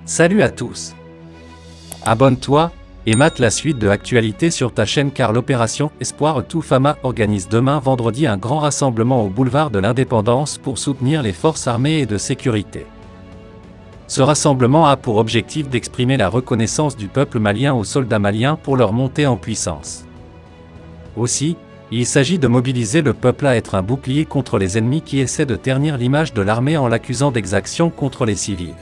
Salut à tous. Abonne-toi et mate la suite de l'actualité sur ta chaîne car l'opération Espoir Toufama organise demain vendredi un grand rassemblement au boulevard de l'Indépendance pour soutenir les forces armées et de sécurité. Ce rassemblement a pour objectif d'exprimer la reconnaissance du peuple malien aux soldats maliens pour leur montée en puissance. Aussi, il s'agit de mobiliser le peuple à être un bouclier contre les ennemis qui essaient de ternir l'image de l'armée en l'accusant d'exactions contre les civils.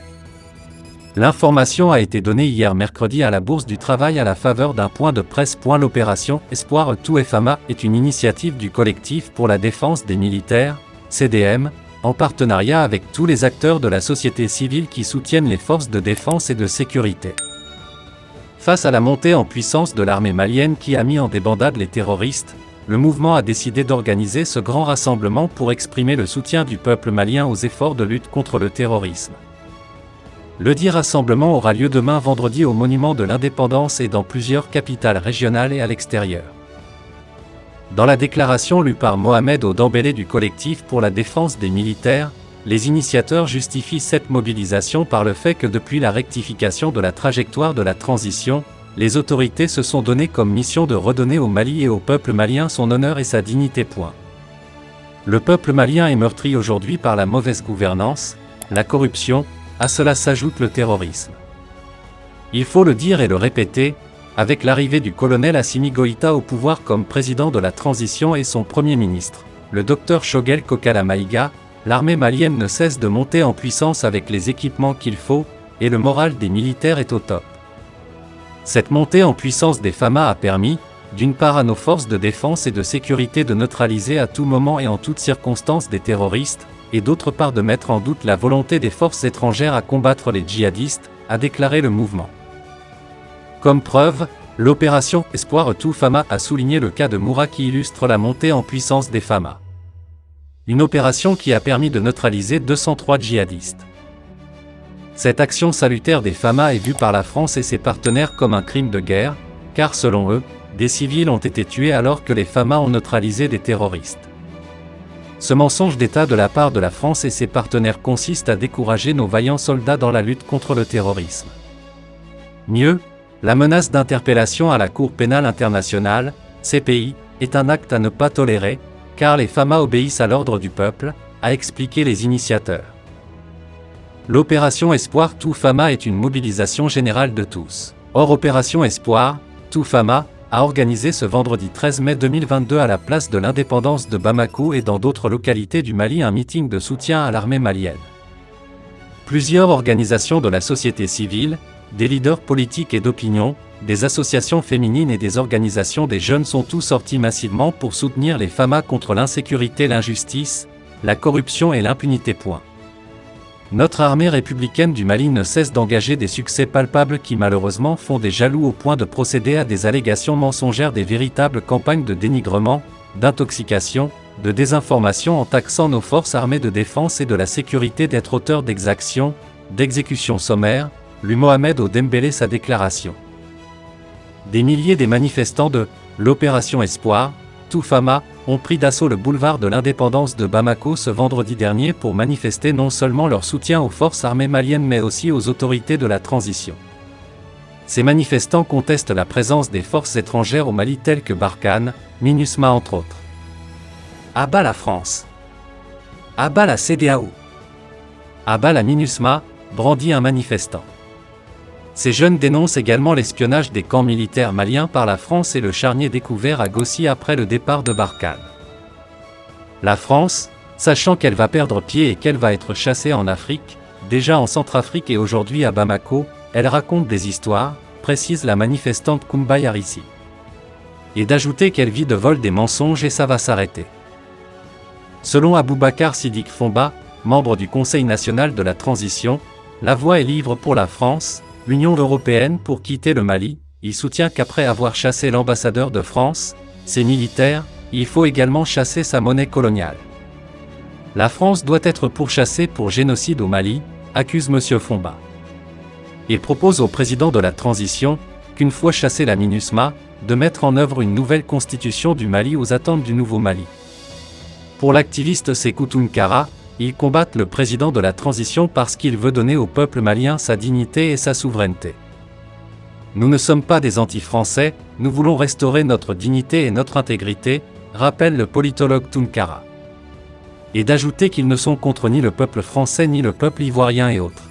L'information a été donnée hier mercredi à la Bourse du Travail à la faveur d'un point de presse. L'opération Espoir Toufama est une initiative du collectif pour la défense des militaires, CDM, en partenariat avec tous les acteurs de la société civile qui soutiennent les forces de défense et de sécurité. Face à la montée en puissance de l'armée malienne qui a mis en débandade les terroristes, le mouvement a décidé d'organiser ce grand rassemblement pour exprimer le soutien du peuple malien aux efforts de lutte contre le terrorisme. Le dit rassemblement aura lieu demain vendredi au Monument de l'Indépendance et dans plusieurs capitales régionales et à l'extérieur. Dans la déclaration lue par Mohamed Odembélé du collectif pour la défense des militaires, les initiateurs justifient cette mobilisation par le fait que depuis la rectification de la trajectoire de la transition, les autorités se sont donné comme mission de redonner au Mali et au peuple malien son honneur et sa dignité. Le peuple malien est meurtri aujourd'hui par la mauvaise gouvernance, la corruption, à cela s'ajoute le terrorisme. Il faut le dire et le répéter, avec l'arrivée du colonel Assimi Goïta au pouvoir comme président de la transition et son premier ministre, le docteur Choguel Kokala Maïga, l'armée malienne ne cesse de monter en puissance avec les équipements qu'il faut, et le moral des militaires est au top. Cette montée en puissance des FAMA a permis, d'une part à nos forces de défense et de sécurité de neutraliser à tout moment et en toutes circonstances des terroristes, et d'autre part de mettre en doute la volonté des forces étrangères à combattre les djihadistes, a déclaré le mouvement. Comme preuve, l'opération Espoir Toufama a souligné le cas de Moura qui illustre la montée en puissance des FAMA. Une opération qui a permis de neutraliser 203 djihadistes. Cette action salutaire des FAMA est vue par la France et ses partenaires comme un crime de guerre, car selon eux, des civils ont été tués alors que les FAMA ont neutralisé des terroristes. Ce mensonge d'État de la part de la France et ses partenaires consiste à décourager nos vaillants soldats dans la lutte contre le terrorisme. Mieux, la menace d'interpellation à la Cour pénale internationale, CPI, est un acte à ne pas tolérer, car les FAMA obéissent à l'ordre du peuple, a expliqué les initiateurs. L'opération Espoir Toufama est une mobilisation générale de tous. Or Opération Espoir Toufama a organisé ce vendredi 13 mai 2022 à la place de l'Indépendance de Bamako et dans d'autres localités du Mali un meeting de soutien à l'armée malienne. Plusieurs organisations de la société civile, des leaders politiques et d'opinion, des associations féminines et des organisations des jeunes sont tous sortis massivement pour soutenir les FAMA contre l'insécurité, l'injustice, la corruption et l'impunité. Notre armée républicaine du Mali ne cesse d'engager des succès palpables qui malheureusement font des jaloux au point de procéder à des allégations mensongères, des véritables campagnes de dénigrement, d'intoxication, de désinformation en taxant nos forces armées de défense et de la sécurité d'être auteurs d'exactions, d'exécutions sommaires, lut Mohamed Odembélé sa déclaration. Des milliers des manifestants de l'opération Espoir Toufama ont pris d'assaut le boulevard de l'Indépendance de Bamako ce vendredi dernier pour manifester non seulement leur soutien aux forces armées maliennes mais aussi aux autorités de la transition. Ces manifestants contestent la présence des forces étrangères au Mali telles que Barkhane, MINUSMA entre autres. À bas la France. À bas la CEDEAO. À bas la MINUSMA, brandit un manifestant. Ces jeunes dénoncent également l'espionnage des camps militaires maliens par la France et le charnier découvert à Gossi après le départ de Barkhane. La France, sachant qu'elle va perdre pied et qu'elle va être chassée en Afrique, déjà en Centrafrique et aujourd'hui à Bamako, elle raconte des histoires, précise la manifestante Koumba Yarissi. Et d'ajouter qu'elle vit de vol des mensonges et ça va s'arrêter. Selon Aboubacar Siddiq Fomba, membre du Conseil national de la transition, la voie est libre pour la France, l'Union européenne pour quitter le Mali. Il soutient qu'après avoir chassé l'ambassadeur de France, ses militaires, il faut également chasser sa monnaie coloniale. La France doit être pourchassée pour génocide au Mali, accuse M. Fomba. Il propose au président de la transition, qu'une fois chassée la MINUSMA, de mettre en œuvre une nouvelle constitution du Mali aux attentes du nouveau Mali. Pour l'activiste Sékou Tounkara, ils combattent le président de la transition parce qu'il veut donner au peuple malien sa dignité et sa souveraineté. Nous ne sommes pas des anti-français, nous voulons restaurer notre dignité et notre intégrité, rappelle le politologue Tounkara. Et d'ajouter qu'ils ne sont contre ni le peuple français ni le peuple ivoirien et autres.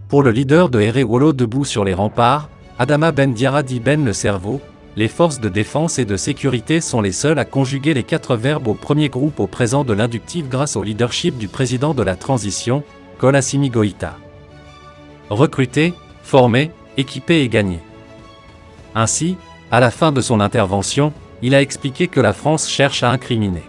Pour le leader de Héré Wolo debout sur les remparts, Adama Ben Diarra dit Ben le cerveau, les forces de défense et de sécurité sont les seules à conjuguer les 4 verbes au premier groupe au présent de l'inductif grâce au leadership du président de la transition, Col Assimi Goïta. Recruter, former, équiper et gagner. Ainsi, à la fin de son intervention, il a expliqué que la France cherche à incriminer